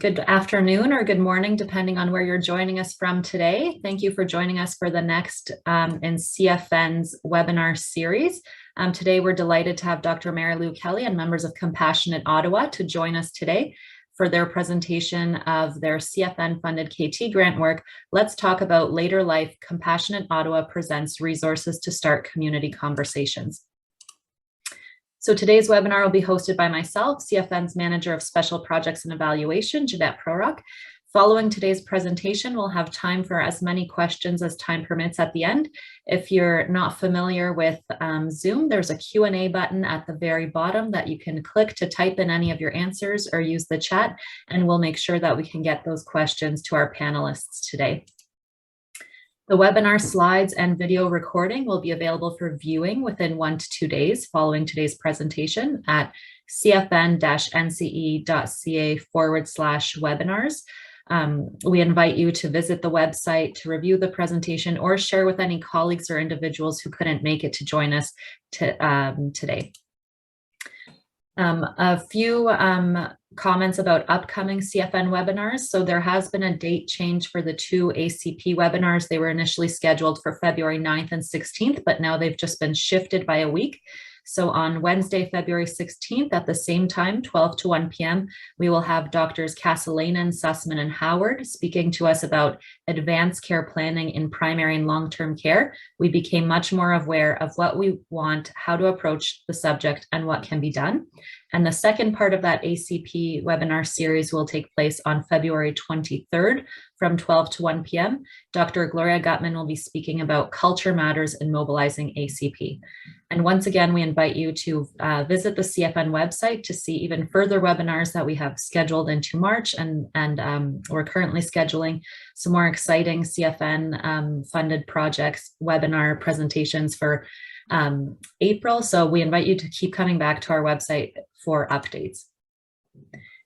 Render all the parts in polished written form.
Good afternoon or good morning, depending on where you're joining us from today. Thank you for joining us for the next in CFN's webinar series. Today, we're delighted to have Dr. Mary Lou Kelly and members of Compassionate Ottawa to join us today for their presentation of their CFN-funded KT grant work. Let's talk about later life. Compassionate Ottawa presents resources to start community conversations. So today's webinar will be hosted by myself, CFN's Manager of Special Projects and Evaluation, Jeanette Prorock. Following today's presentation, we'll have time for as many questions as time permits at the end. If you're not familiar with Zoom, there's a Q&A button at the very bottom that you can click to type in any of your answers or use the chat, and we'll make sure that we can get those questions to our panelists today. The webinar slides and video recording will be available for viewing within 1 to 2 days following today's presentation at cfn-nce.ca/webinars. We invite you to visit the website to review the presentation or share with any colleagues or individuals who couldn't make it to join us today. A few comments about upcoming CFN webinars. So there has been a date change for the 2 ACP webinars. They were initially scheduled for February 9th and 16th, but now they've just been shifted by a week. So on Wednesday, February 16th at the same time, 12 to 1 p.m., we will have Drs. Castellanen, Sussman, and Howard speaking to us about advanced care planning in primary and long-term care. We became much more aware of what we want, how to approach the subject, and what can be done. And the second part of that ACP webinar series will take place on February 23rd from 12 to 1 p.m. Dr. Gloria Gutman will be speaking about culture matters in mobilizing ACP. And once again, we invite you to visit the CFN website to see even further webinars that we have scheduled into March, and we're currently scheduling some more exciting CFN funded projects, webinar presentations for April. So we invite you to keep coming back to our website for updates.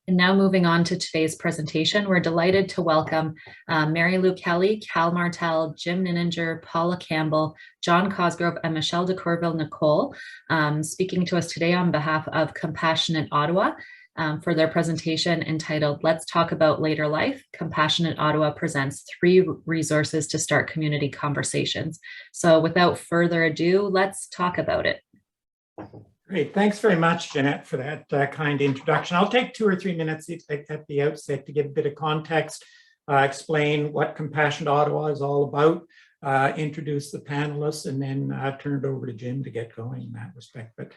And now moving on to today's presentation, we're delighted to welcome Mary Lou Kelly, Cal Martell, Jim Nininger, Paula Campbell, John Cosgrove, and Michelle de Courville-Nicole speaking to us today on behalf of Compassionate Ottawa for their presentation entitled, Let's Talk About Later Life. Compassionate Ottawa presents 3 resources to start community conversations. So without further ado, let's talk about it. Great. Thanks very much, Jeanette, for that kind introduction. I'll take 2 or 3 minutes at the outset to give a bit of context, explain what Compassionate Ottawa is all about, introduce the panelists, and then turn it over to Jim to get going in that respect. But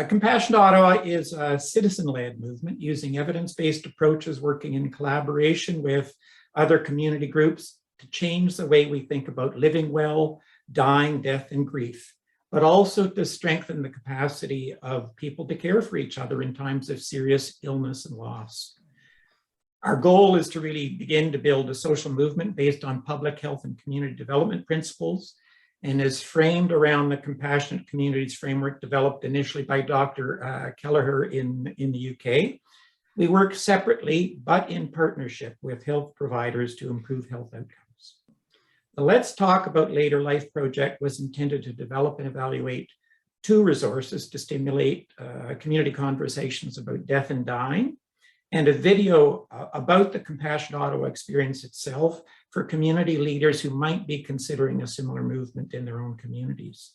Compassionate Ottawa is a citizen-led movement using evidence-based approaches, working in collaboration with other community groups to change the way we think about living well, dying, death, and grief, but also to strengthen the capacity of people to care for each other in times of serious illness and loss. Our goal is to really begin to build a social movement based on public health and community development principles, and is framed around the Compassionate Communities framework developed initially by Dr. Kelleher in the UK. We work separately, but in partnership with health providers to improve health outcomes. The Let's Talk About Later Life project was intended to develop and evaluate 2 resources to stimulate community conversations about death and dying, and a video about the Compassionate Ottawa experience itself for community leaders who might be considering a similar movement in their own communities.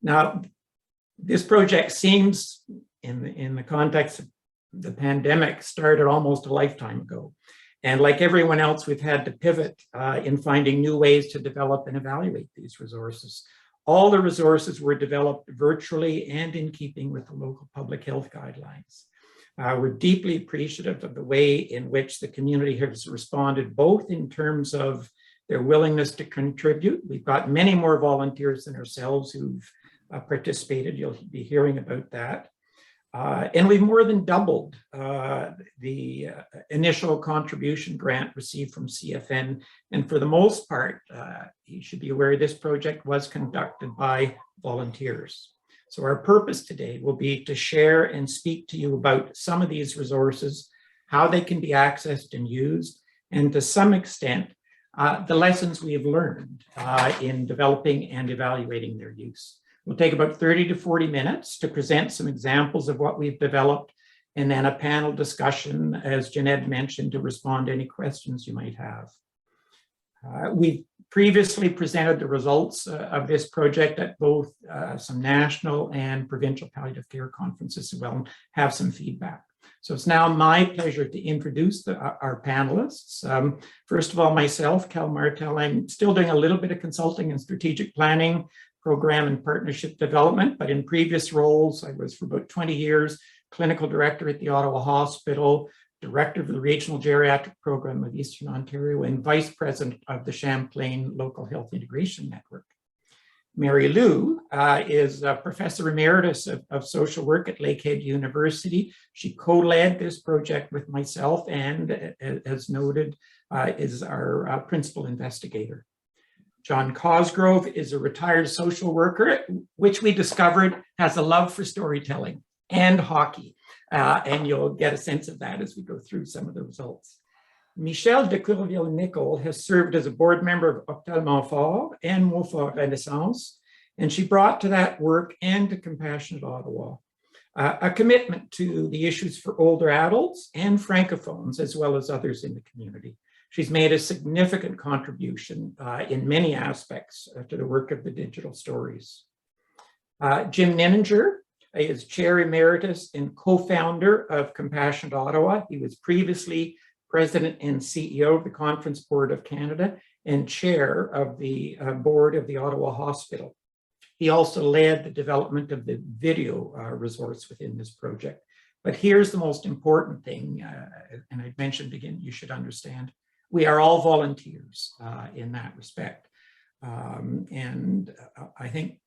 Now, this project seems, in the context of the pandemic, started almost a lifetime ago. And like everyone else, we've had to pivot in finding new ways to develop and evaluate these resources. All the resources were developed virtually and in keeping with the local public health guidelines. We're deeply appreciative of the way in which the community has responded, both in terms of their willingness to contribute. We've got many more volunteers than ourselves who've participated. You'll be hearing about that. And we've more than doubled the initial contribution grant received from CFN. And for the most part, you should be aware this project was conducted by volunteers. So our purpose today will be to share and speak to you about some of these resources, how they can be accessed and used, and to some extent, the lessons we have learned in developing and evaluating their use. We'll take about 30 to 40 minutes to present some examples of what we've developed and then a panel discussion, as Jeanette mentioned, to respond to any questions you might have. We previously presented the results of this project at both some national and provincial palliative care conferences as well, and have some feedback. So it's now my pleasure to introduce our panelists. First of all, myself, Cal Martel. I'm still doing a little bit of consulting and strategic planning, program and partnership development, but in previous roles, I was for about 20 years, clinical director at the Ottawa Hospital, director of the Regional Geriatric Program of Eastern Ontario, and vice president of the Champlain Local Health Integration Network. Mary Lou is a professor emeritus of social work at Lakehead University. She co-led this project with myself and, as noted, is our principal investigator. John Cosgrove is a retired social worker, which we discovered has a love for storytelling and hockey. And you'll get a sense of that as we go through some of the results. Michelle de Courville-Nicol has served as a board member of Hôpital Montfort and Montfort Renaissance, and she brought to that work and to Compassionate Ottawa a commitment to the issues for older adults and francophones, as well as others in the community. She's made a significant contribution in many aspects to the work of the digital stories. Jim Nininger is chair emeritus and co-founder of Compassionate Ottawa. He was previously president and CEO of the Conference Board of Canada and chair of the board of the Ottawa Hospital. He also led the development of the video resource within this project. But here's the most important thing, and I mentioned again, you should understand, we are all volunteers in that respect. And I think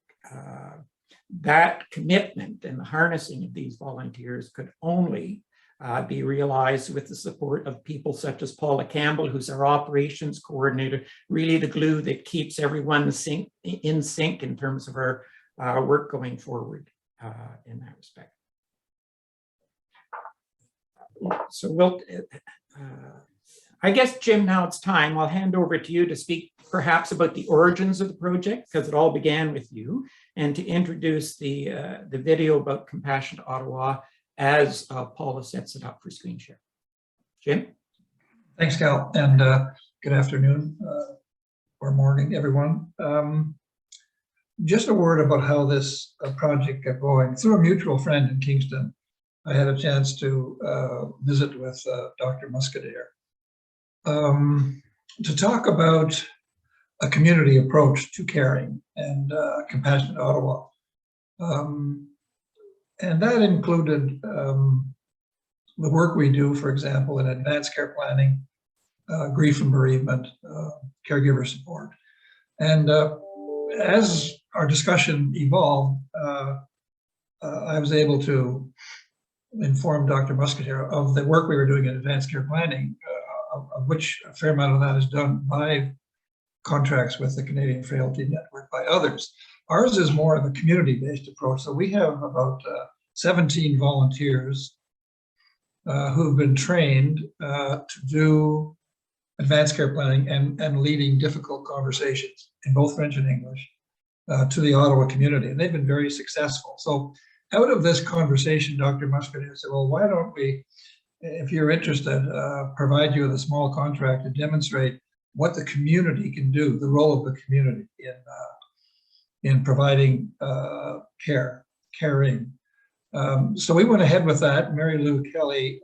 that commitment and the harnessing of these volunteers could only be realized with the support of people such as Paula Campbell, who's our operations coordinator, really the glue that keeps everyone in sync in terms of our work going forward in that respect. So we'll, I guess, Jim, now it's time. I'll hand over to you to speak perhaps about the origins of the project, because it all began with you, and to introduce the video about Compassionate Ottawa as Paula sets it up for screen share. Jim? Thanks, Cal, and good afternoon or morning, everyone. Just a word about how this project got going. Through a mutual friend in Kingston, I had a chance to visit with Dr. Muscadere to talk about a community approach to caring and Compassionate Ottawa. And that included the work we do, for example, in advanced care planning, grief and bereavement, caregiver support. And as our discussion evolved, I was able to inform Dr. Muscadere of the work we were doing in advanced care planning, of which a fair amount of that is done by contracts with the Canadian Frailty Network by others. Ours is more of a community-based approach. So we have about 17 volunteers who've been trained to do advanced care planning and leading difficult conversations in both French and English to the Ottawa community. And they've been very successful. So out of this conversation, Dr. Muscadere said, well, why don't we, if you're interested, provide you with a small contract to demonstrate what the community can do, the role of the community in providing caring. So we went ahead with that. Mary Lou Kelly,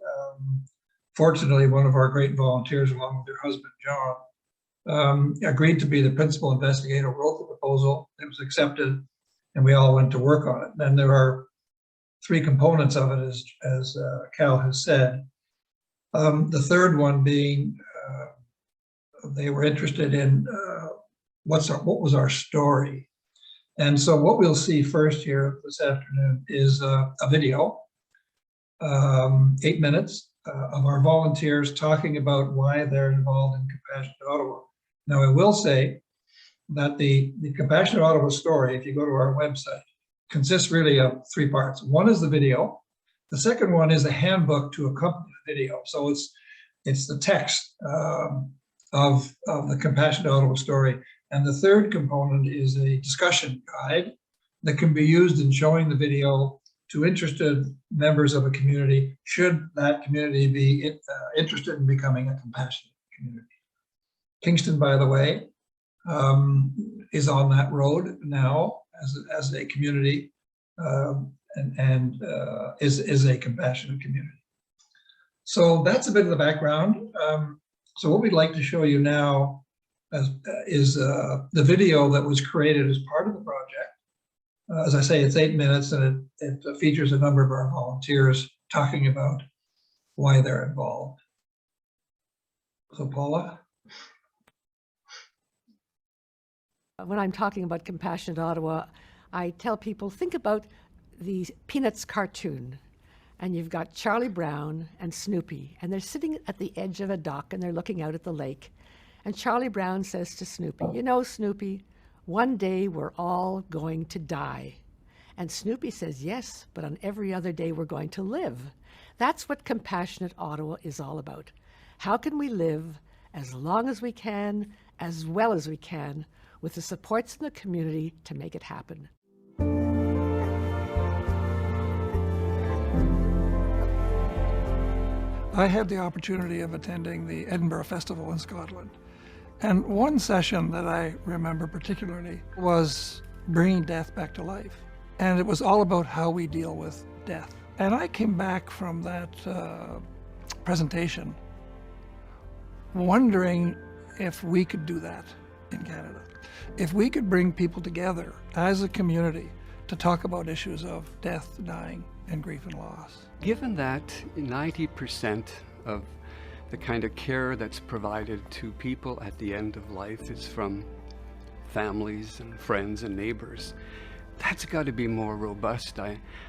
fortunately, one of our great volunteers, along with her husband, John, agreed to be the principal investigator, wrote the proposal, it was accepted, and we all went to work on it. Then there are 3 components of it, as Cal has said. The third one being they were interested in what was our story. And so what we'll see first here this afternoon is a video, 8 minutes, of our volunteers talking about why they're involved in Compassionate Ottawa. Now, I will say that the Compassionate Ottawa story, if you go to our website, consists really of 3 parts. One is the video. The second one is a handbook to accompany the video. So it's the text of the Compassionate Ottawa story. And the third component is a discussion guide that can be used in showing the video to interested members of a community, should that community be interested in becoming a compassionate community. Kingston, by the way, is on that road now as a community and is a compassionate community. So that's a bit of the background. So what we'd like to show you now is the video that was created as part of the project. As I say, it's 8 minutes, and it features a number of our volunteers talking about why they're involved. So Paula? When I'm talking about Compassionate Ottawa, I tell people, think about the Peanuts cartoon, and you've got Charlie Brown and Snoopy, and they're sitting at the edge of a dock and they're looking out at the lake. And Charlie Brown says to Snoopy, "You know, Snoopy, one day we're all going to die." And Snoopy says, "Yes, but on every other day we're going to live." That's what Compassionate Ottawa is all about. How can we live as long as we can, as well as we can, with the supports in the community to make it happen? I had the opportunity of attending the Edinburgh Festival in Scotland. And one session that I remember particularly was bringing death back to life. And it was all about how we deal with death. And I came back from that presentation wondering if we could do that in Canada. If we could bring people together as a community to talk about issues of death, dying, and grief and loss. Given that 90% of the kind of care that's provided to people at the end of life is from families and friends and neighbors, that's got to be more robust.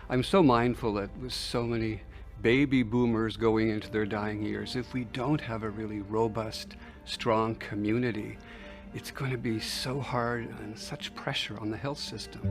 I'm so mindful that with so many baby boomers going into their dying years, if we don't have a really robust, strong community, it's going to be so hard and such pressure on the health system.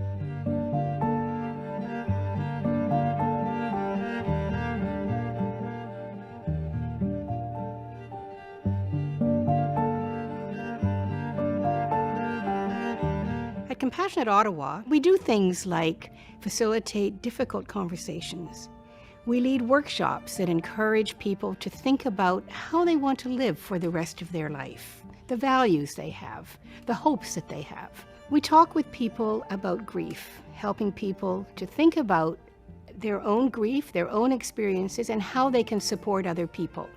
At Compassionate Ottawa, we do things like facilitate difficult conversations. We lead workshops that encourage people to think about how they want to live for the rest of their life, the values they have, the hopes that they have. We talk with people about grief, helping people to think about their own grief, their own experiences, and how they can support other people.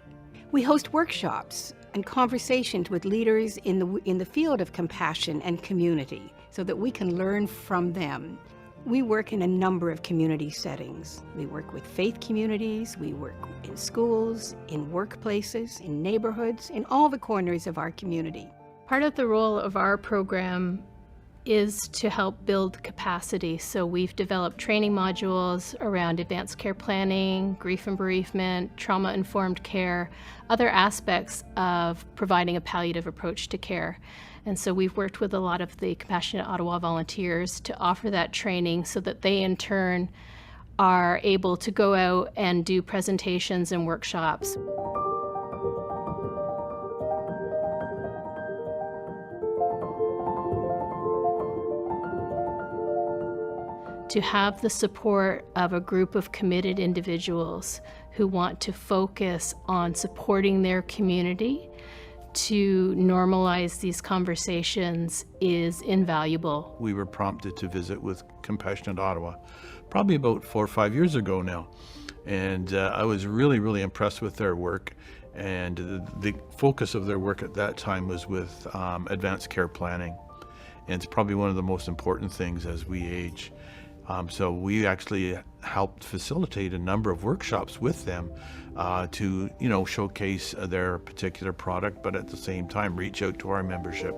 We host workshops and conversations with leaders in the field of compassion and community, so that we can learn from them. We work in a number of community settings. We work with faith communities, we work in schools, in workplaces, in neighborhoods, in all the corners of our community. Part of the role of our program is to help build capacity. So we've developed training modules around advanced care planning, grief and bereavement, trauma-informed care, other aspects of providing a palliative approach to care. And so we've worked with a lot of the Compassionate Ottawa volunteers to offer that training so that they in turn are able to go out and do presentations and workshops. To have the support of a group of committed individuals who want to focus on supporting their community to normalize these conversations is invaluable. We were prompted to visit with Compassionate Ottawa probably about 4 or 5 years ago now. And I was really impressed with their work. And the focus of their work at that time was with advanced care planning. And it's probably one of the most important things as we age. So we actually helped facilitate a number of workshops with them to, showcase their particular product, but at the same time reach out to our membership.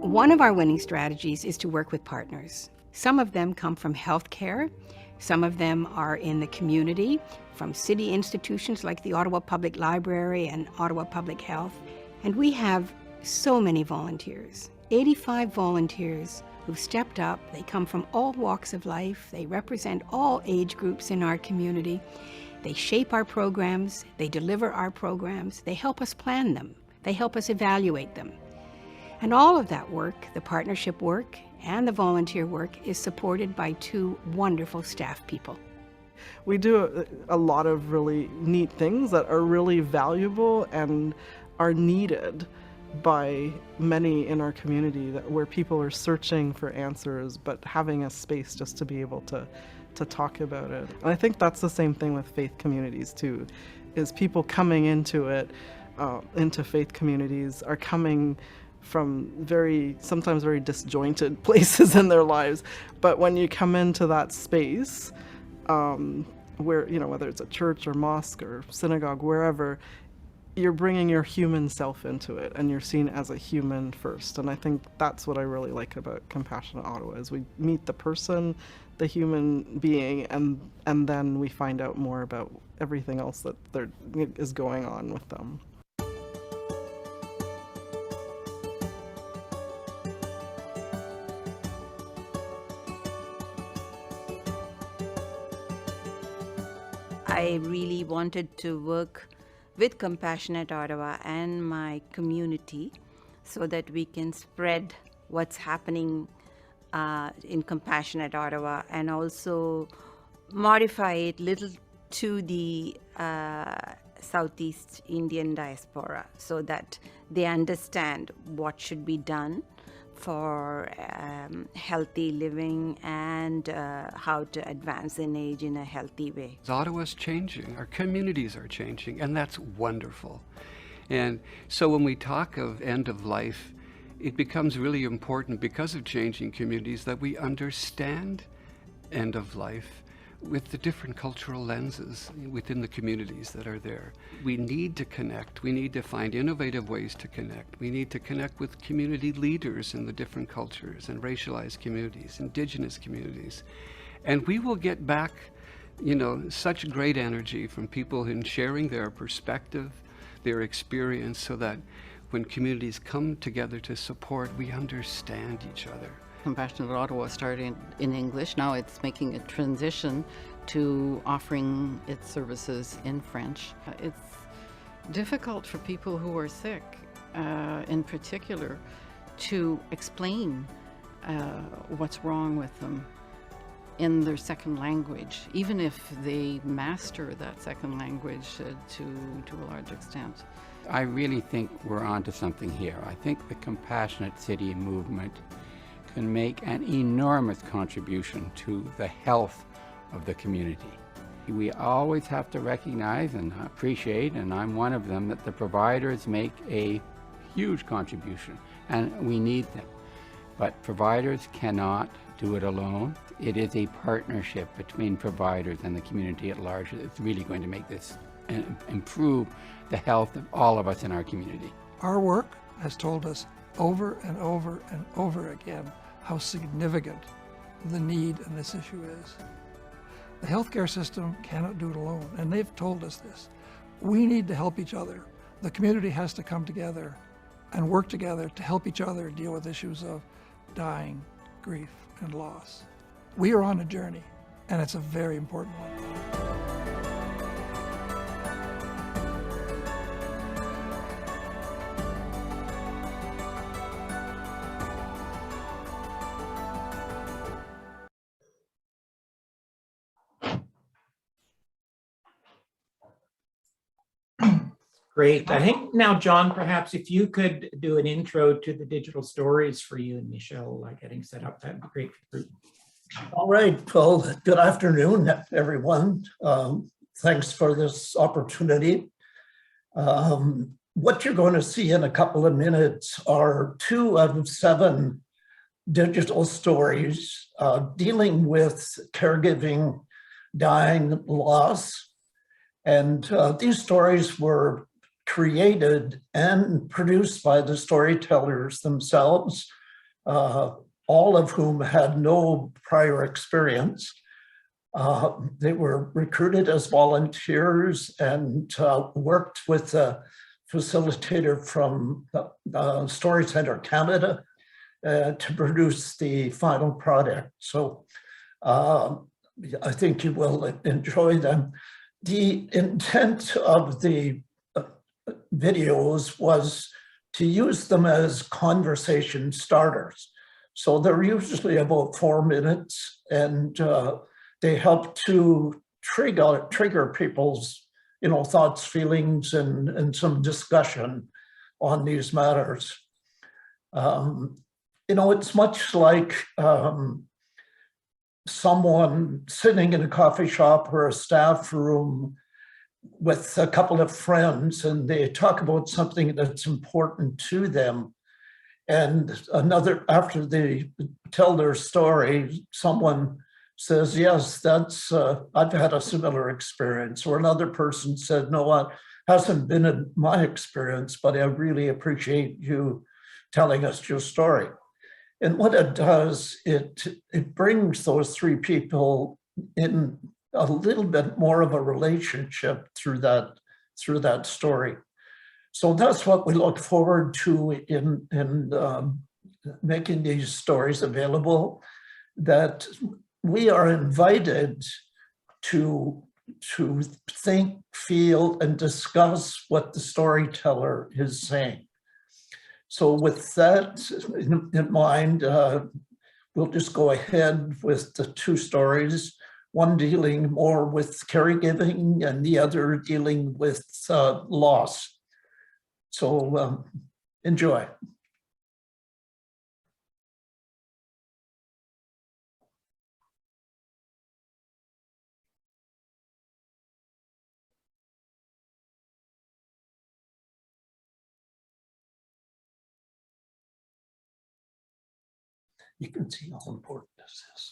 One of our winning strategies is to work with partners. Some of them come from healthcare, some of them are in the community, from city institutions like the Ottawa Public Library and Ottawa Public Health. And we have so many volunteers, 85 volunteers who've stepped up. They come from all walks of life. They represent all age groups in our community. They shape our programs. They deliver our programs. They help us plan them. They help us evaluate them. And all of that work, the partnership work and the volunteer work, is supported by 2 wonderful staff people. We do a lot of really neat things that are really valuable and are needed by many in our community, where people are searching for answers, but having a space just to be able to talk about it. And I think that's the same thing with faith communities too, is people coming into it, into faith communities, are coming from sometimes very disjointed places in their lives. But when you come into that space, where, whether it's a church or mosque or synagogue, wherever, you're bringing your human self into it, and you're seen as a human first. And I think that's what I really like about Compassionate Ottawa, is we meet the person, the human being, and then we find out more about everything else that is going on with them. I really wanted to work with Compassionate Ottawa and my community so that we can spread what's happening in Compassionate Ottawa, and also modify it little to the Southeast Indian diaspora, so that they understand what should be done for healthy living and how to advance in age in a healthy way. Ottawa's changing, our communities are changing, and that's wonderful. And so when we talk of end of life, it becomes really important, because of changing communities, that we understand end of life with the different cultural lenses within the communities that are there. We need to connect. We need to find innovative ways to connect. We need to connect with community leaders in the different cultures and racialized communities, Indigenous communities. And we will get back, such great energy from people in sharing their perspective, their experience, so that when communities come together to support, we understand each other. Compassionate Ottawa started in English. Now it's making a transition to offering its services in French. It's difficult for people who are sick, in particular, to explain what's wrong with them in their second language, even if they master that second language to a large extent. I really think we're onto something here. I think the Compassionate City movement can make an enormous contribution to the health of the community. We always have to recognize and appreciate, and I'm one of them, that the providers make a huge contribution, and we need them. But providers cannot do it alone. It is a partnership between providers and the community at large that's really going to make this and improve the health of all of us in our community. Our work has told us over and over and over again how significant the need in this issue is. The healthcare system cannot do it alone, and they've told us this. We need to help each other. The community has to come together and work together to help each other deal with issues of dying, grief, and loss. We are on a journey, and it's a very important one. Great. I think now, John, perhaps if you could do an intro to the digital stories for you and Michelle getting set up, that'd be great for the group. All right. Well, good afternoon, everyone. Thanks for this opportunity. What you're going to see in a couple of minutes are 2 out of 7 digital stories dealing with caregiving, dying, loss. And these stories were created and produced by the storytellers themselves, all of whom had no prior experience. They were recruited as volunteers and worked with a facilitator from Story Centre Canada to produce the final product. So I think you will enjoy them. The intent of the videos was to use them as conversation starters. So they're usually about 4 minutes, and they help to trigger people's, thoughts, feelings, and some discussion on these matters. It's much like someone sitting in a coffee shop or a staff room with a couple of friends, and they talk about something that's important to them. And after they tell their story, someone says, yes, that's, I've had a similar experience. Or another person said, no, it hasn't been in my experience, but I really appreciate you telling us your story. And what it does, it brings those three people in a little bit more of a relationship through that story. So that's what we look forward to in making these stories available, that we are invited to think, feel, and discuss what the storyteller is saying. So with that in mind, we'll just go ahead with the two stories, one dealing more with caregiving and the other dealing with loss. So enjoy. You can see how important this is.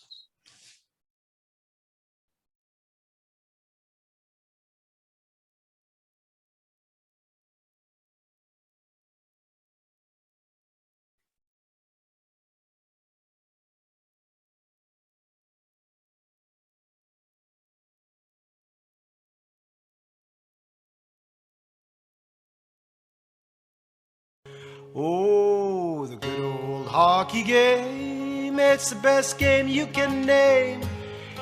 Oh, the good old hockey game, it's the best game you can name.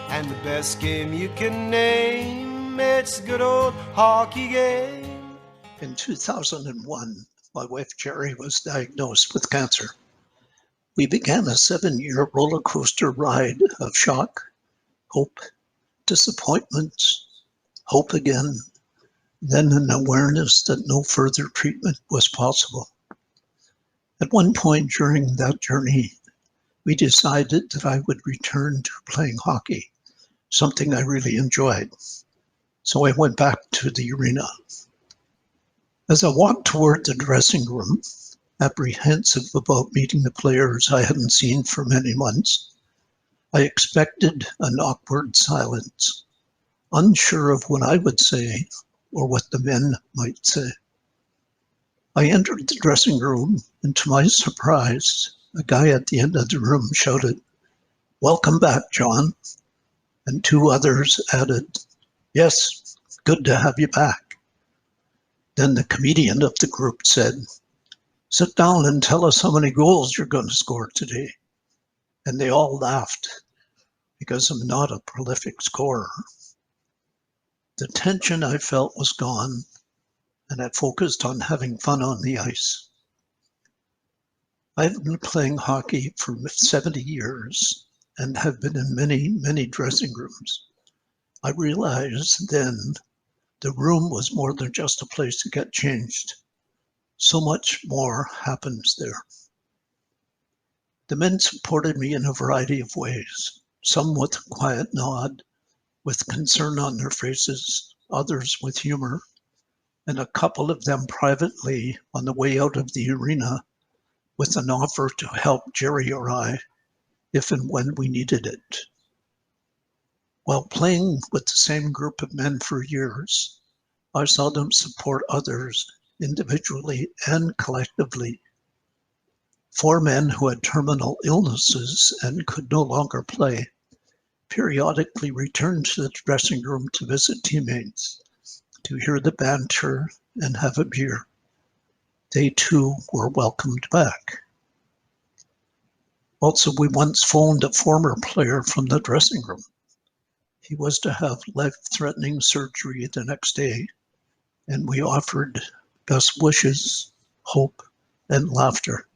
And the best game you can name, it's the good old hockey game. In 2001, my wife Jerry was diagnosed with cancer. We began a 7-year roller coaster ride of shock, hope, disappointments, hope again, then an awareness that no further treatment was possible. At one point during that journey, we decided that I would return to playing hockey, something I really enjoyed. So I went back to the arena. As I walked toward the dressing room, apprehensive about meeting the players I hadn't seen for many months, I expected an awkward silence, unsure of what I would say or what the men might say. I entered the dressing room, and to my surprise, a guy at the end of the room shouted, "Welcome back, John." And two others added, "Yes, good to have you back." Then the comedian of the group said, "Sit down and tell us how many goals you're going to score today." And they all laughed because I'm not a prolific scorer. The tension I felt was gone, and I focused on having fun on the ice. I've been playing hockey for 70 years and have been in many, many dressing rooms. I realized then the room was more than just a place to get changed. So much more happens there. The men supported me in a variety of ways, some with a quiet nod, with concern on their faces, others with humor, and a couple of them privately on the way out of the arena with an offer to help Jerry or I if and when we needed it. While playing with the same group of men for years, I saw them support others individually and collectively. 4 men who had terminal illnesses and could no longer play periodically returned to the dressing room to visit teammates, to hear the banter and have a beer. They too were welcomed back. Also, we once phoned a former player from the dressing room. He was to have life-threatening surgery the next day, and we offered best wishes, hope, and laughter.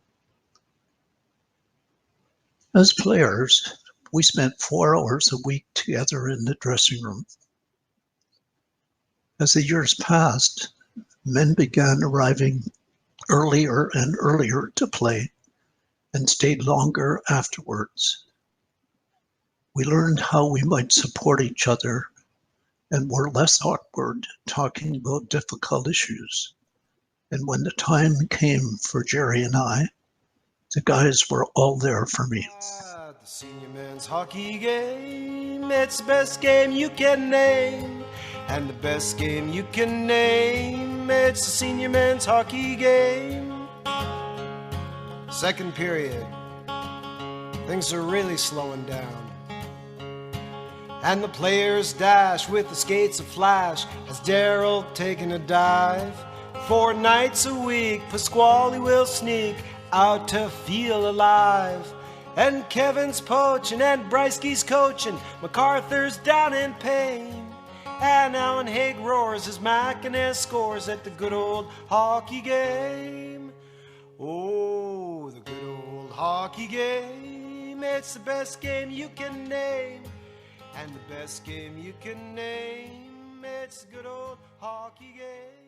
As players, we spent 4 hours a week together in the dressing room. As the years passed, men began arriving earlier and earlier to play and stayed longer afterwards. We learned how we might support each other and were less awkward talking about difficult issues. And when the time came for Jerry and I, the guys were all there for me. The senior men's hockey game, it's the best game you can name. And the best game you can name, it's the senior men's hockey game. Second period, things are really slowing down. And the players dash with the skates aflash as Daryl taking a dive. 4 nights a week, Pasquale will sneak out to feel alive. And Kevin's poaching and Bryce's coaching, MacArthur's down in pain. And Alan Haig roars as McInnes scores at the good old hockey game. Oh, the good old hockey game, it's the best game you can name. And the best game you can name, it's the good old hockey game.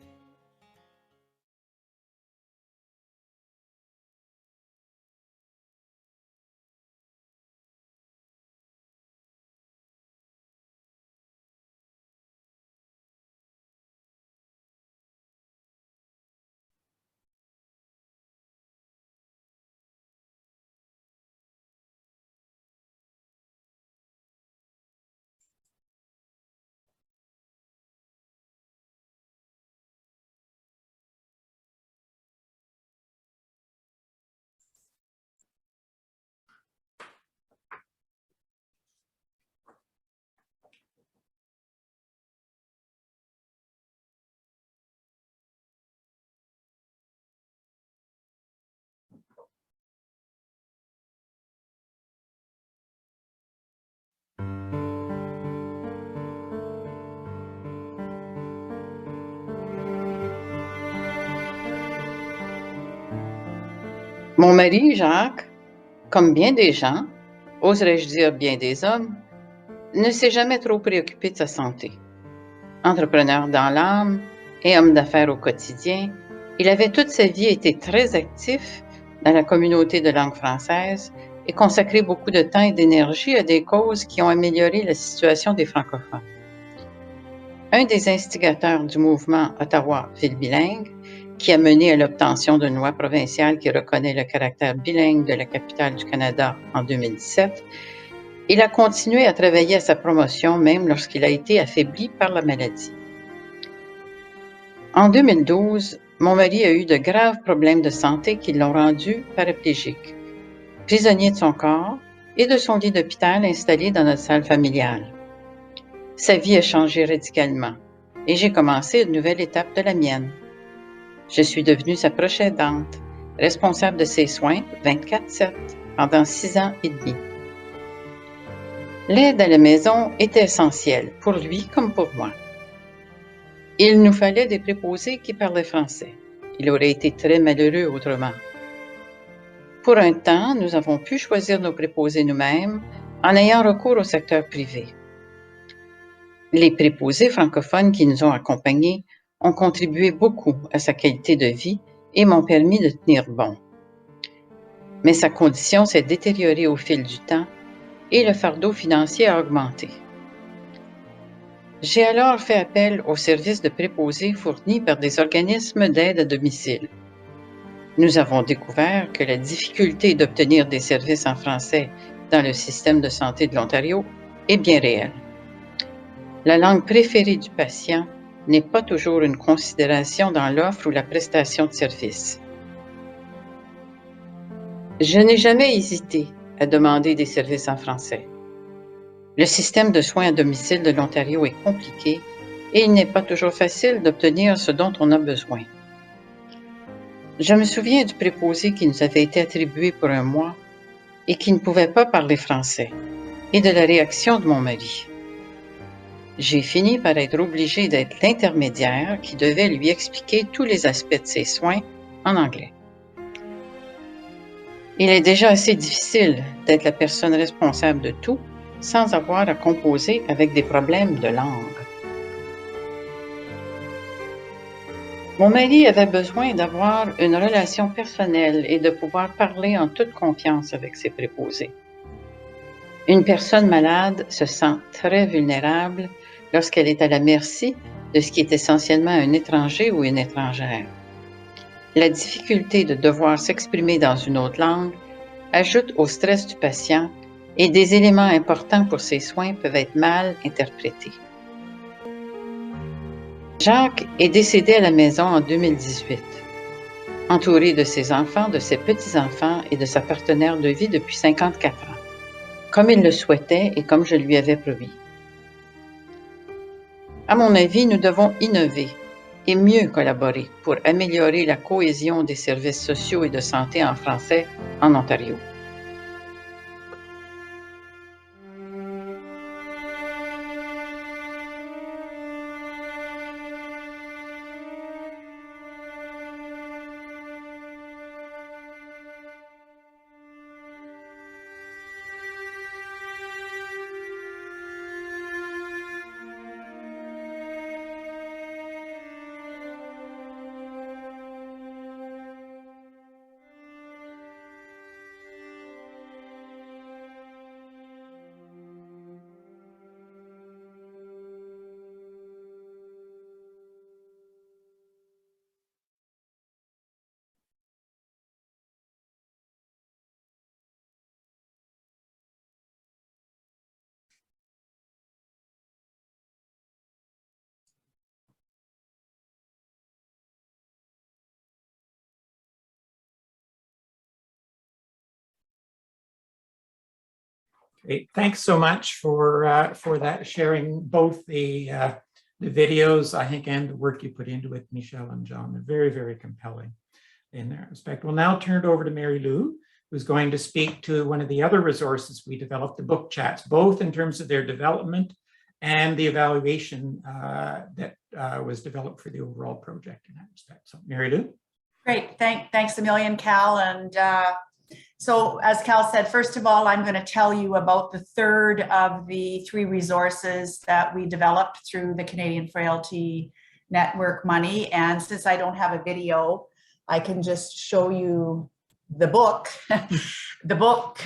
Mon mari, Jacques, comme bien des gens, oserais-je dire bien des hommes, ne s'est jamais trop préoccupé de sa santé. Entrepreneur dans l'âme et homme d'affaires au quotidien, il avait toute sa vie été très actif dans la communauté de langue française et consacré beaucoup de temps et d'énergie à des causes qui ont amélioré la situation des francophones. Un des instigateurs du mouvement Ottawa Ville bilingue, qui a mené à l'obtention d'une loi provinciale qui reconnaît le caractère bilingue de la capitale du Canada en 2017, il a continué à travailler à sa promotion même lorsqu'il a été affaibli par la maladie. En 2012, mon mari a eu de graves problèmes de santé qui l'ont rendu paraplégique, prisonnier de son corps et de son lit d'hôpital installé dans notre salle familiale. Sa vie a changé radicalement et j'ai commencé une nouvelle étape de la mienne. Je suis devenue sa proche aidante, responsable de ses soins 24/7 pendant 6 ans et demi. L'aide à la maison était essentielle, pour lui comme pour moi. Il nous fallait des préposés qui parlaient français. Il aurait été très malheureux autrement. Pour un temps, nous avons pu choisir nos préposés nous-mêmes en ayant recours au secteur privé. Les préposés francophones qui nous ont accompagnés ont contribué beaucoup à sa qualité de vie et m'ont permis de tenir bon. Mais sa condition s'est détériorée au fil du temps et le fardeau financier a augmenté. J'ai alors fait appel aux services de préposés fournis par des organismes d'aide à domicile. Nous avons découvert que la difficulté d'obtenir des services en français dans le système de santé de l'Ontario est bien réelle. La langue préférée du patient n'est pas toujours une considération dans l'offre ou la prestation de services. Je n'ai jamais hésité à demander des services en français. Le système de soins à domicile de l'Ontario est compliqué et il n'est pas toujours facile d'obtenir ce dont on a besoin. Je me souviens du préposé qui nous avait été attribué pour un mois et qui ne pouvait pas parler français, et de la réaction de mon mari. J'ai fini par être obligée d'être l'intermédiaire qui devait lui expliquer tous les aspects de ses soins en anglais. Il est déjà assez difficile d'être la personne responsable de tout sans avoir à composer avec des problèmes de langue. Mon mari avait besoin d'avoir une relation personnelle et de pouvoir parler en toute confiance avec ses préposés. Une personne malade se sent très vulnérable lorsqu'elle est à la merci de ce qui est essentiellement un étranger ou une étrangère. La difficulté de devoir s'exprimer dans une autre langue ajoute au stress du patient et des éléments importants pour ses soins peuvent être mal interprétés. Jacques est décédé à la maison en 2018, entouré de ses enfants, de ses petits-enfants et de sa partenaire de vie depuis 54 ans, comme il le souhaitait et comme je lui avais promis. À mon avis, nous devons innover et mieux collaborer pour améliorer la cohésion des services sociaux et de santé en français en Ontario. Great. Thanks so much for that, sharing both the videos, I think, and the work you put into it, Michelle and John. They're very, very compelling in that respect. We'll now turn it over to Mary Lou, who's going to speak to one of the other resources we developed, the book chats, both in terms of their development and the evaluation that was developed for the overall project in that respect. So Mary Lou. Great, thanks a million, Cal. And so as Cal said, first of all, I'm going to tell you about the third of the 3 resources that we developed through the Canadian Frailty Network money. And since I don't have a video, I can just show you the book. The book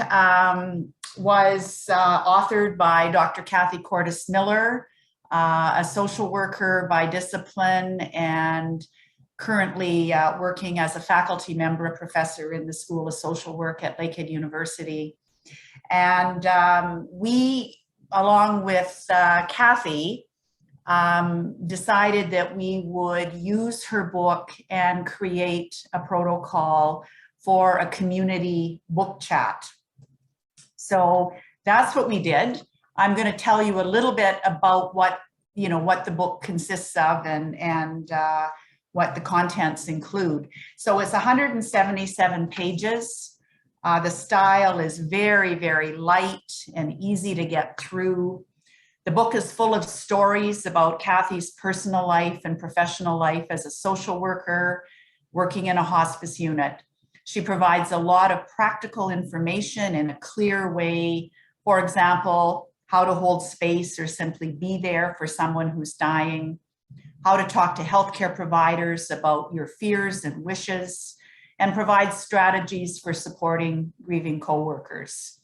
was authored by Dr. Kathy Cordes Miller, a social worker by discipline and currently working as a faculty member, a professor in the School of Social Work at Lakehead University. And we, along with Kathy, decided that we would use her book and create a protocol for a community book chat. So that's what we did. I'm going to tell you a little bit about what the book consists of and what the contents include. So it's 177 pages. The style is very, very light and easy to get through. The book is full of stories about Kathy's personal life and professional life as a social worker working in a hospice unit. She provides a lot of practical information in a clear way. For example, how to hold space or simply be there for someone who's dying, how to talk to healthcare providers about your fears and wishes, and provide strategies for supporting grieving coworkers.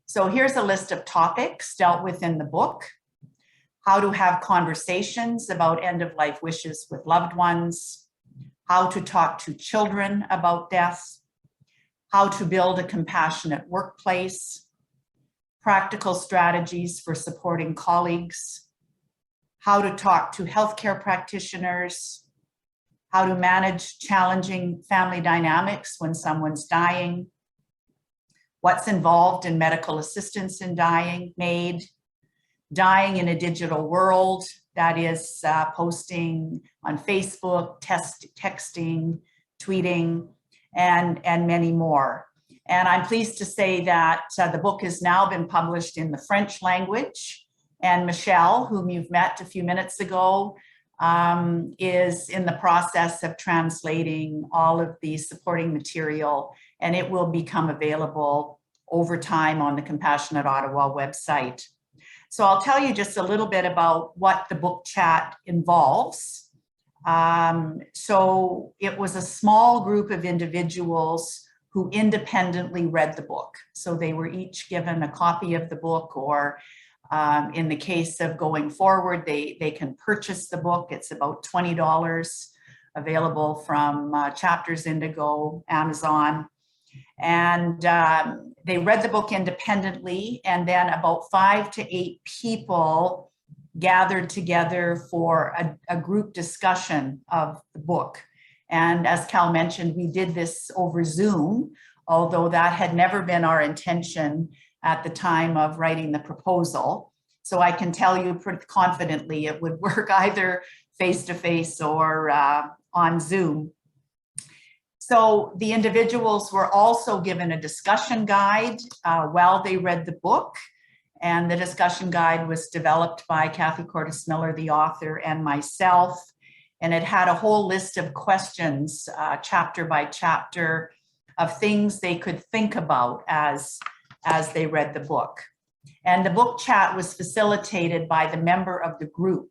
So here's a list of topics dealt with in the book: how to have conversations about end-of-life wishes with loved ones, how to talk to children about death, how to build a compassionate workplace, practical strategies for supporting colleagues, how to talk to healthcare practitioners, how to manage challenging family dynamics when someone's dying, what's involved in medical assistance in dying in a digital world, that is posting on Facebook, texting, tweeting, and many more. And I'm pleased to say that the book has now been published in the French language And Michelle, whom you've met a few minutes ago, is in the process of translating all of the supporting material, and it will become available over time on the Compassionate Ottawa website. So I'll tell you just a little bit about what the book chat involves. So it was a small group of individuals who independently read the book. So they were each given a copy of the book, or in the case of going forward, they can purchase the book. It's about $20, available from Chapters Indigo, Amazon. And they read the book independently, and then about 5 to 8 people gathered together for a group discussion of the book. And as Cal mentioned, we did this over Zoom, although that had never been our intention at the time of writing the proposal. So I can tell you pretty confidently it would work either face-to-face or on Zoom. So the individuals were also given a discussion guide while they read the book. And the discussion guide was developed by Kathy Cordes Miller, the author, and myself. And it had a whole list of questions, chapter by chapter, of things they could think about as they read the book. And the book chat was facilitated by the member of the group,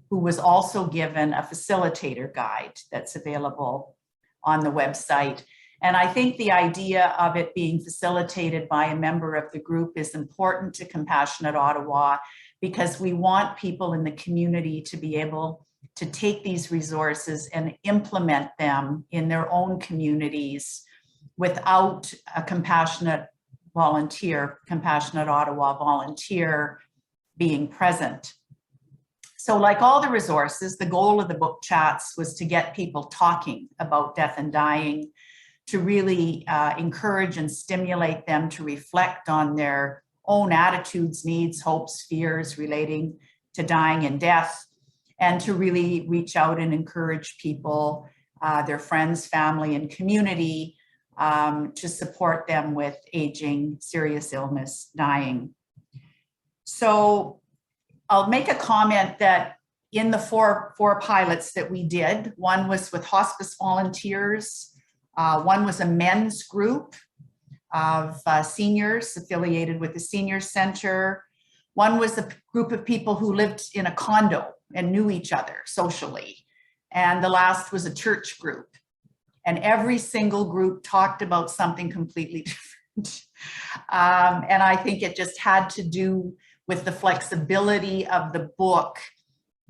who was also given a facilitator guide that's available on the website. And I think the idea of it being facilitated by a member of the group is important to Compassionate Ottawa, because we want people in the community to be able to take these resources and implement them in their own communities without a compassionate volunteer, Compassionate Ottawa volunteer being present. So like all the resources, the goal of the book chats was to get people talking about death and dying, to really encourage and stimulate them to reflect on their own attitudes, needs, hopes, fears relating to dying and death, and to really reach out and encourage people, their friends, family, and community to support them with aging, serious illness, dying. So I'll make a comment that in the four pilots that we did, one was with hospice volunteers, one was a men's group of seniors affiliated with the Senior Center. One was a group of people who lived in a condo and knew each other socially. And the last was a church group. And every single group talked about something completely different. And I think it just had to do with the flexibility of the book,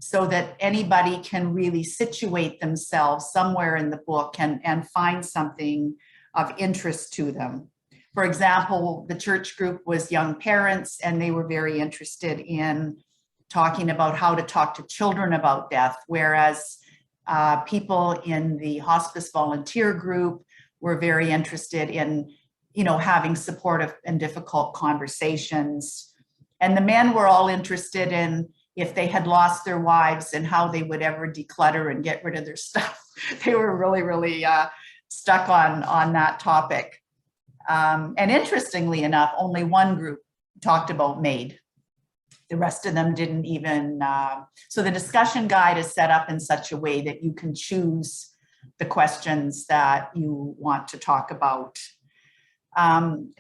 so that anybody can really situate themselves somewhere in the book and find something of interest to them. For example, the church group was young parents, and they were very interested in talking about how to talk to children about death, whereas people in the hospice volunteer group were very interested in, having supportive and difficult conversations. And the men were all interested in if they had lost their wives and how they would ever declutter and get rid of their stuff. They were really, really stuck on that topic. And interestingly enough, only one group talked about MAID. The rest of them didn't even, so the discussion guide is set up in such a way that you can choose the questions that you want to talk about.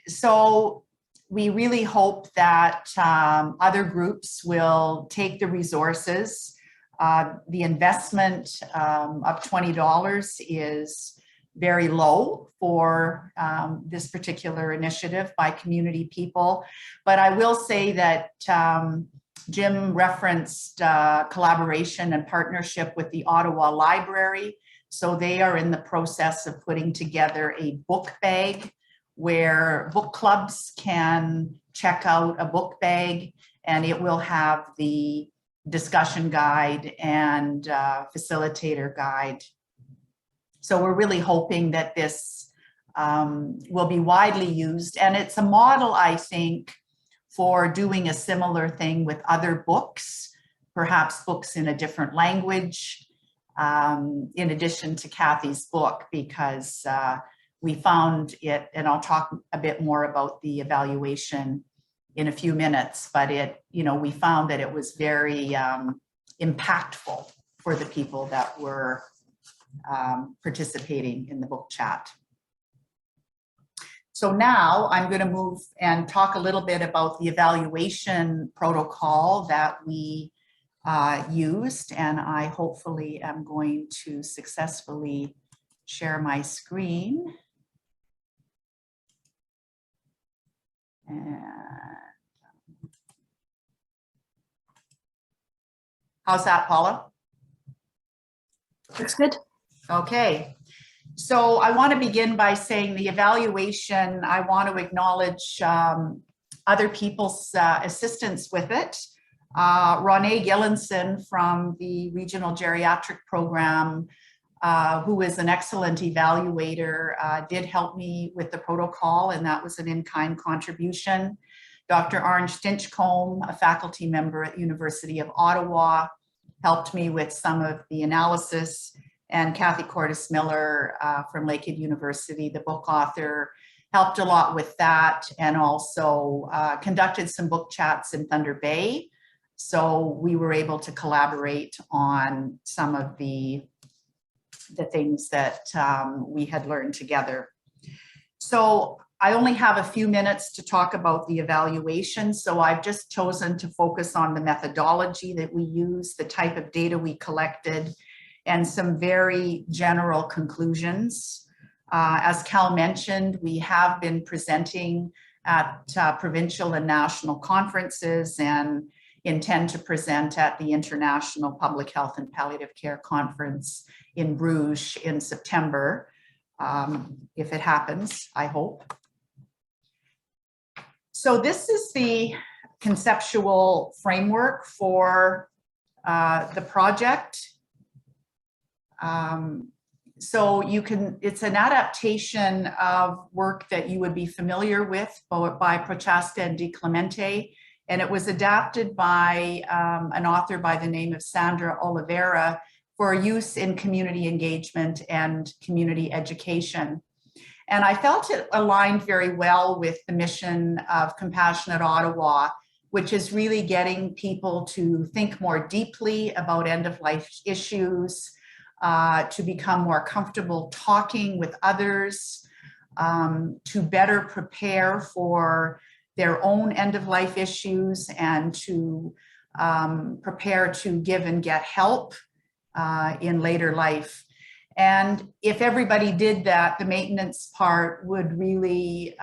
So we really hope that other groups will take the resources. The investment of $20 is very low for this particular initiative by community people. But I will say that Jim referenced collaboration and partnership with the Ottawa Library. So they are in the process of putting together a book bag where book clubs can check out a book bag, and it will have the discussion guide and facilitator guide. So we're really hoping that this will be widely used, and it's a model, I think, for doing a similar thing with other books, perhaps books in a different language, in addition to Kathy's book, because we found it, and I'll talk a bit more about the evaluation in a few minutes, but we found that it was very impactful for the people that were participating in the book chat. So now I'm going to move and talk a little bit about the evaluation protocol that we used, and I hopefully am going to successfully share my screen. And how's that, Paula? Looks good. Okay. So I want to begin by saying the evaluation, I want to acknowledge other people's assistance with it. Ronée Gillinson from the Regional Geriatric Program, who is an excellent evaluator, did help me with the protocol, and that was an in-kind contribution. Dr. Orange Stinchcombe, a faculty member at University of Ottawa, helped me with some of the analysis, and Kathy Cordes Miller from Lakehead University, the book author, helped a lot with that, and also conducted some book chats in Thunder Bay. So we were able to collaborate on some of the things that we had learned together. So I only have a few minutes to talk about the evaluation, so I've just chosen to focus on the methodology that we use, the type of data we collected, and some very general conclusions. As Cal mentioned, we have been presenting at provincial and national conferences and intend to present at the International Public Health and Palliative Care Conference in Bruges in September, if it happens, I hope. So this is the conceptual framework for the project. So it's an adaptation of work that you would be familiar with by Prochaska and Di Clemente, and it was adapted by an author by the name of Sandra Oliveira for use in community engagement and community education. And I felt it aligned very well with the mission of Compassionate Ottawa, which is really getting people to think more deeply about end-of-life issues, to become more comfortable talking with others, to better prepare for their own end-of-life issues, and to prepare to give and get help in later life. And if everybody did that, the maintenance part would really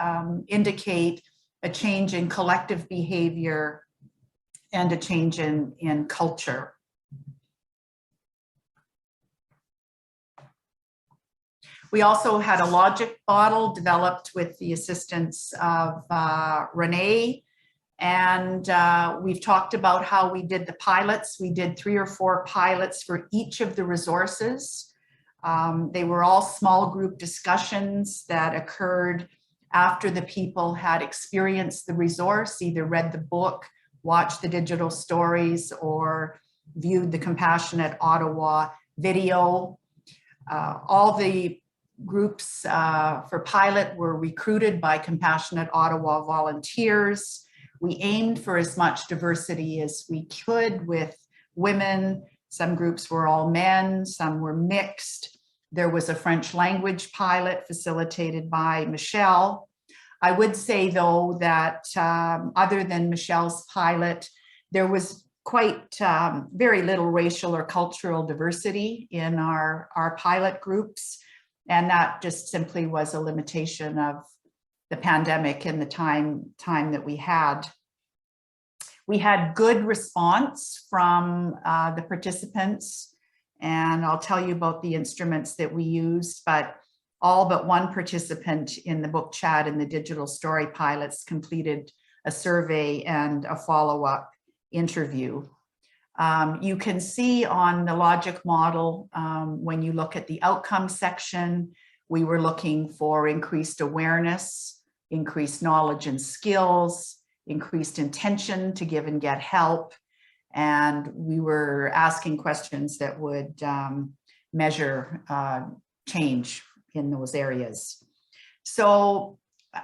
indicate a change in collective behavior and a change in culture. We also had a logic model developed with the assistance of Ronée. And we've talked about how we did the pilots. We did 3 or 4 pilots for each of the resources. They were all small group discussions that occurred after the people had experienced the resource, either read the book, watched the digital stories, or viewed the Compassionate Ottawa video. All the groups for pilot were recruited by Compassionate Ottawa volunteers. We aimed for as much diversity as we could with women. Some groups were all men, some were mixed. There was a French language pilot facilitated by Michelle. I would say though that other than Michelle's pilot, there was quite very little racial or cultural diversity in our pilot groups. And that just simply was a limitation of the pandemic and the time that we had. We had good response from the participants, and I'll tell you about the instruments that we used, but all but one participant in the book chat and the digital story pilots completed a survey and a follow-up interview. You can see on the logic model, when you look at the outcome section, we were looking for increased awareness, increased knowledge and skills, increased intention to give and get help. And we were asking questions that would measure change in those areas. So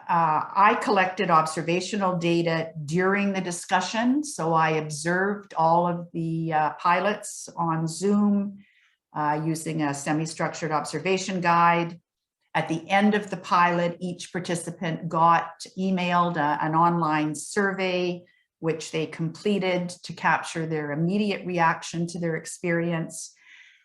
I collected observational data during the discussion. So I observed all of the pilots on Zoom using a semi-structured observation guide. At the end of the pilot, each participant got emailed an online survey, which they completed to capture their immediate reaction to their experience.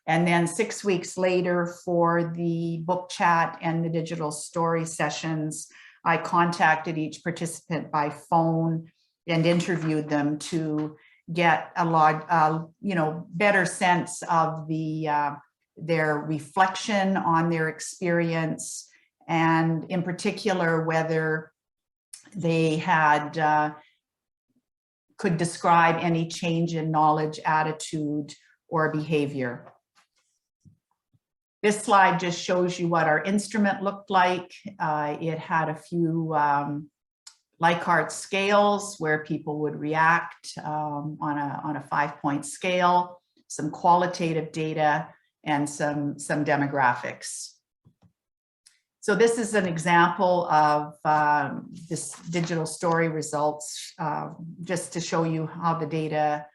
And then 6 weeks later, for the book chat and the digital story sessions, I contacted each participant by phone and interviewed them to get a lot, better sense of their reflection on their experience, and in particular, whether they had could describe any change in knowledge, attitude, or behavior. This slide just shows you what our instrument looked like. It had a few Likert scales where people would react on a 5-point scale, some qualitative data, and some demographics. So this is an example of this digital story results, just to show you how the data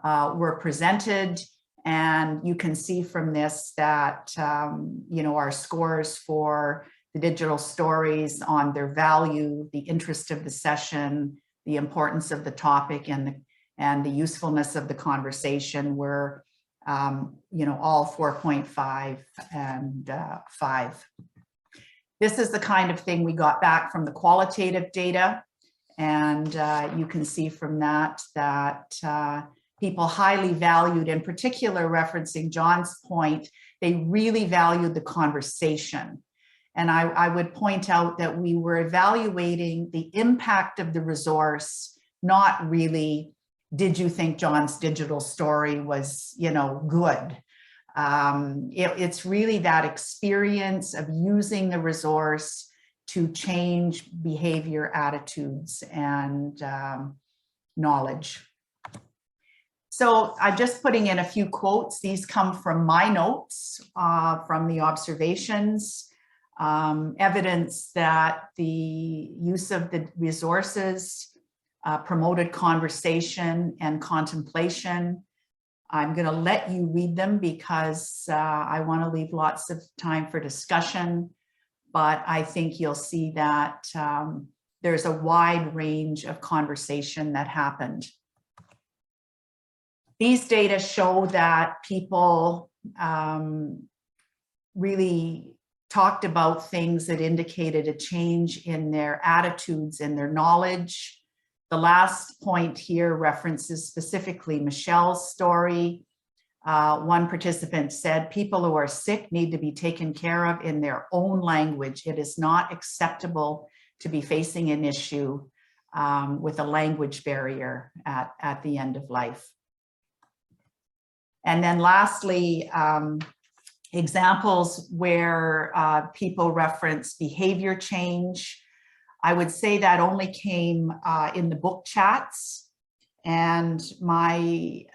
were presented. And you can see from this that, our scores for the digital stories on their value, the interest of the session, the importance of the topic, and the usefulness of the conversation were all 4.5 and 5. This is the kind of thing we got back from the qualitative data. And you can see from that people highly valued, in particular, referencing John's point, they really valued the conversation. And I would point out that we were evaluating the impact of the resource, not really, did you think John's digital story was, good? It's really that experience of using the resource to change behavior, attitudes, and knowledge. So I'm just putting in a few quotes. These come from my notes from the observations. Evidence that the use of the resources promoted conversation and contemplation. I'm going to let you read them because I want to leave lots of time for discussion, but I think you'll see that there's a wide range of conversation that happened. These data show that people really talked about things that indicated a change in their attitudes and their knowledge. The last point here references specifically Michelle's story. One participant said, people who are sick need to be taken care of in their own language. It is not acceptable to be facing an issue with a language barrier at the end of life. And then lastly, examples where people reference behavior change. I would say that only came in the book chats. And my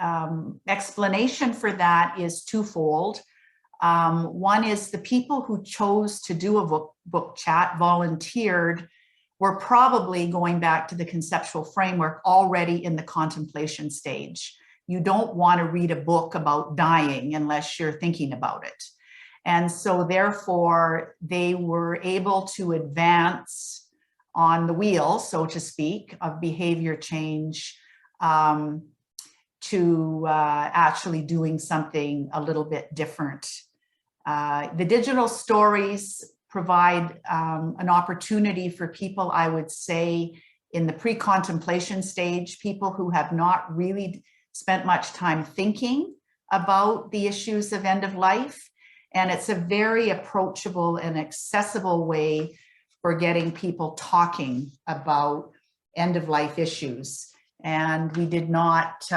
explanation for that is twofold. One is the people who chose to do a book chat, volunteered, were probably, going back to the conceptual framework, already in the contemplation stage. You don't want to read a book about dying unless you're thinking about it. And so therefore, they were able to advance on the wheel, so to speak, of behavior change to actually doing something a little bit different. The digital stories provide an opportunity for people, I would say, in the pre-contemplation stage, people who have not really spent much time thinking about the issues of end of life. And it's a very approachable and accessible way for getting people talking about end of life issues. And we did not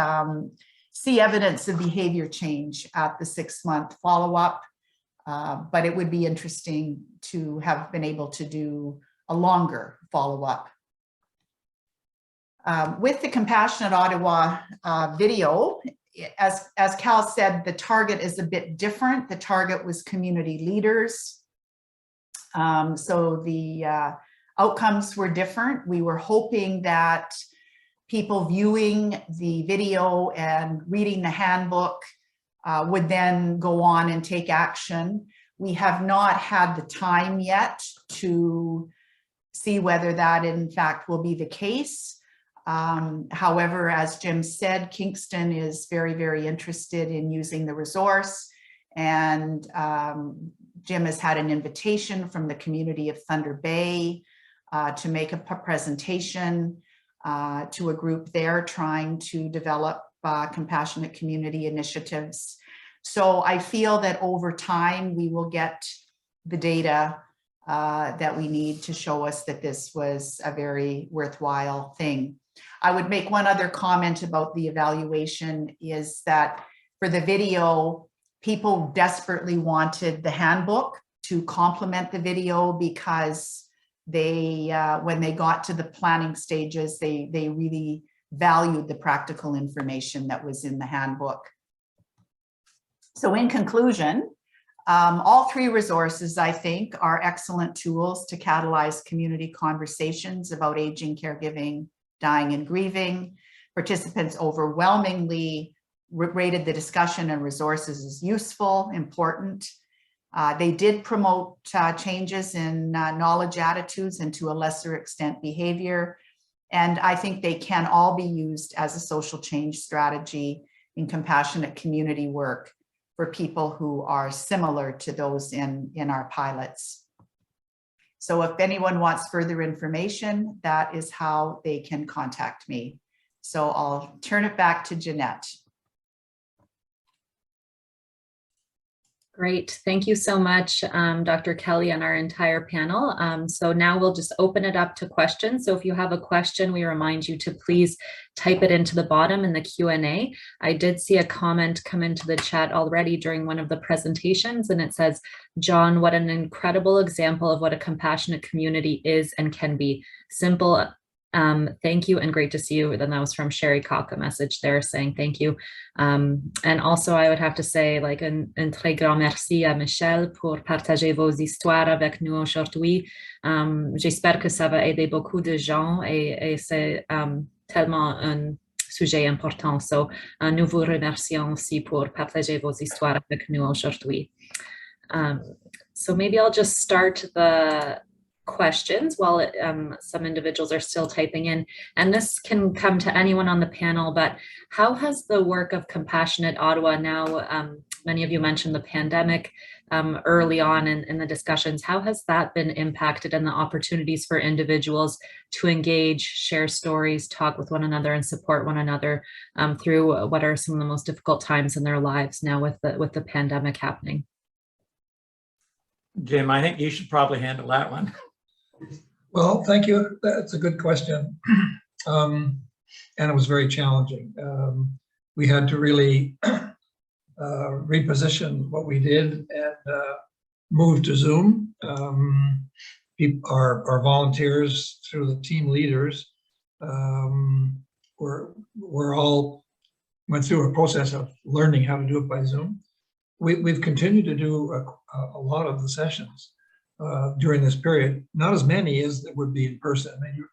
see evidence of behavior change at the 6-month follow-up, but it would be interesting to have been able to do a longer follow-up. With the Compassionate Ottawa video, as Cal said, the target is a bit different. The target was community leaders. So the outcomes were different. We were hoping that people viewing the video and reading the handbook would then go on and take action. We have not had the time yet to see whether that in fact will be the case. However, as Jim said, Kingston is very, very interested in using the resource, and Jim has had an invitation from the community of Thunder Bay to make a presentation to a group there trying to develop compassionate community initiatives. So I feel that over time we will get the data that we need to show us that this was a very worthwhile thing. I would make one other comment about the evaluation, is that for the video, people desperately wanted the handbook to complement the video, because they, when they got to the planning stages, they really valued the practical information that was in the handbook. So in conclusion, all three resources, I think, are excellent tools to catalyze community conversations about aging, caregiving, dying, and grieving. Participants overwhelmingly rated the discussion and resources as useful, important. They did promote changes in knowledge, attitudes, and to a lesser extent behavior. And I think they can all be used as a social change strategy in compassionate community work for people who are similar to those in our pilots. So if anyone wants further information, that is how they can contact me. So I'll turn it back to Jeanette. Great. Thank you so much, Dr. Kelly, and our entire panel. So now we'll just open it up to questions. So if you have a question, we remind you to please type it into the bottom in the Q&A. I did see a comment come into the chat already during one of the presentations, and it says, John, what an incredible example of what a compassionate community is and can be. Simple. Thank you and great to see you. Then that was from Sherry Cock, a message there saying thank you. And also I would have to say, like, un très grand merci à Michel pour partager vos histoires avec nous aujourd'hui. J'espère que ça va aider beaucoup de gens et c'est tellement un sujet important. So nous vous remercions aussi pour partager vos histoires avec nous aujourd'hui. So maybe I'll just start the questions while some individuals are still typing in, and this can come to anyone on the panel, but how has the work of Compassionate Ottawa now, many of you mentioned the pandemic early on in the discussions, how has that been impacted and the opportunities for individuals to engage, share stories, talk with one another and support one another through what are some of the most difficult times in their lives now with the pandemic happening? Jim, I think you should probably handle that one. Well, thank you. That's a good question. And it was very challenging. We had to really reposition what we did and move to Zoom. Our volunteers through the team leaders were all went through a process of learning how to do it by Zoom. We've continued to do a lot of the sessions during this period, not as many as that would be in person. I mean,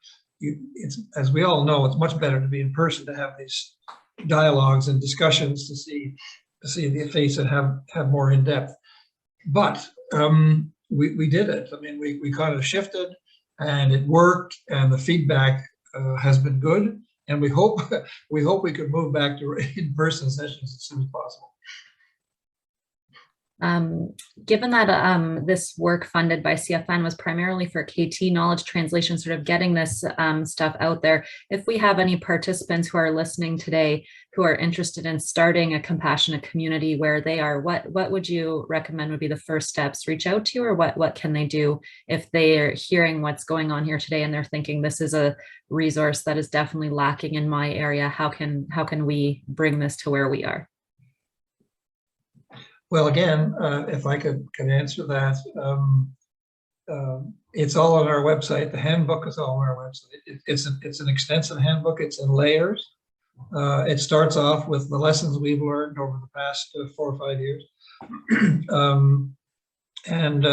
it's, as we all know, it's much better to be in person, to have these dialogues and discussions, to see the face and have more in depth. But we did it. I mean, we kind of shifted, and it worked, and the feedback has been good. And we hope we could move back to in-person sessions as soon as possible. Given that this work funded by CFN was primarily for KT knowledge translation, sort of getting this stuff out there, if we have any participants who are listening today who are interested in starting a compassionate community where they are, what would you recommend would be the first steps? Reach out to you, or what can they do if they are hearing what's going on here today and they're thinking this is a resource that is definitely lacking in my area? How can we bring this to where we are? Well, again, if I could answer that, it's all on our website. The handbook is all on our website. It's an extensive handbook. It's in layers. It starts off with the lessons we've learned over the past 4 or 5 years. and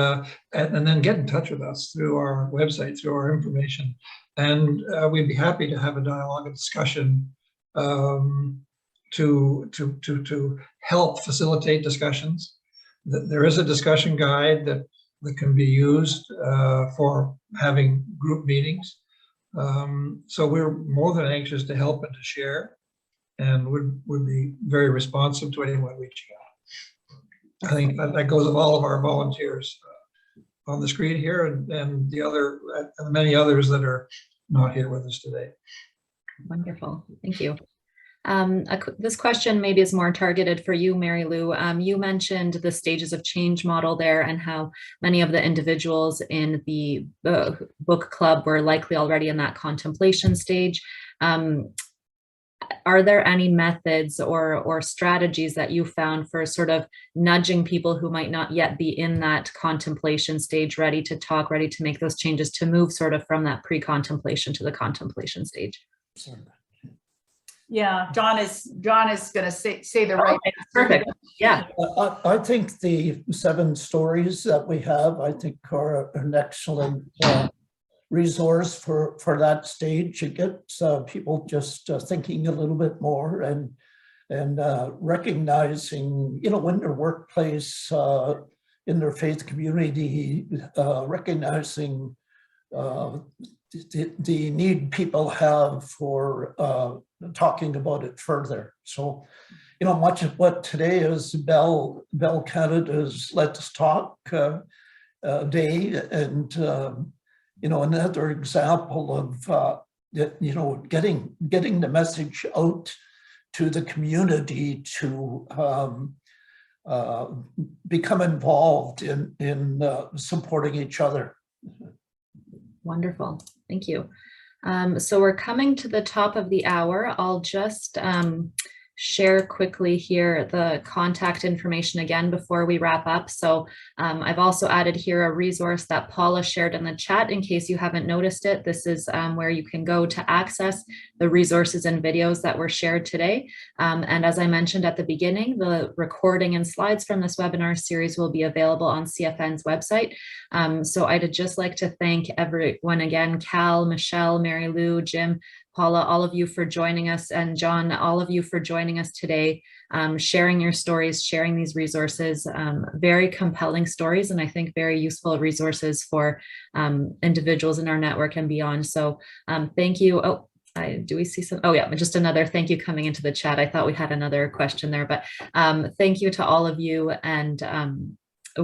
then get in touch with us through our website, through our information. And we'd be happy to have a dialogue, a discussion to help facilitate discussions. There is a discussion guide that can be used for having group meetings. So we're more than anxious to help and to share, and would be very responsive to anyone reaching out. I think that goes of all of our volunteers on the screen here and the other many others that are not here with us today. Wonderful, thank you. This question maybe is more targeted for you, Mary Lou. You mentioned the stages of change model there and how many of the individuals in the book club were likely already in that contemplation stage. Are there any methods or strategies that you found for sort of nudging people who might not yet be in that contemplation stage, ready to talk, ready to make those changes, to move sort of from that pre-contemplation to the contemplation stage? Yeah, John is going to say the right. Perfect. Yeah. I think the 7 stories that we have, I think, are an excellent resource for that stage. It gets people just thinking a little bit more and recognizing, in their workplace, in their faith community, recognizing the need people have for talking about it further. So, much of what today is Bell Canada's Let's Talk Day, and another example of getting the message out to the community to become involved in supporting each other. Wonderful, thank you. So we're coming to the top of the hour. I'll just share quickly here the contact information again before we wrap up. So I've also added here a resource that Paula shared in the chat in case you haven't noticed it. This is where you can go to access the resources and videos that were shared today. And as I mentioned at the beginning, the recording and slides from this webinar series will be available on CFN's website. So I'd just like to thank everyone again, Cal, Michelle, Mary Lou, Jim, Paula, all of you for joining us, and John, all of you for joining us today, sharing your stories, sharing these resources, very compelling stories, and I think very useful resources for individuals in our network and beyond. So thank you. Oh, do we see some? Oh yeah, just another thank you coming into the chat. I thought we had another question there, but thank you to all of you, and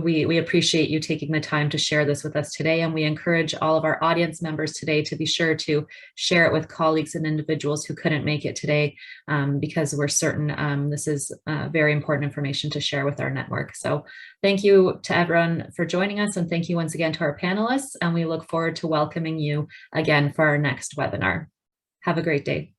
we appreciate you taking the time to share this with us today, and we encourage all of our audience members today to be sure to share it with colleagues and individuals who couldn't make it today, because we're certain this is very important information to share with our network. So thank you to everyone for joining us, and thank you once again to our panelists, and we look forward to welcoming you again for our next webinar. Have a great day.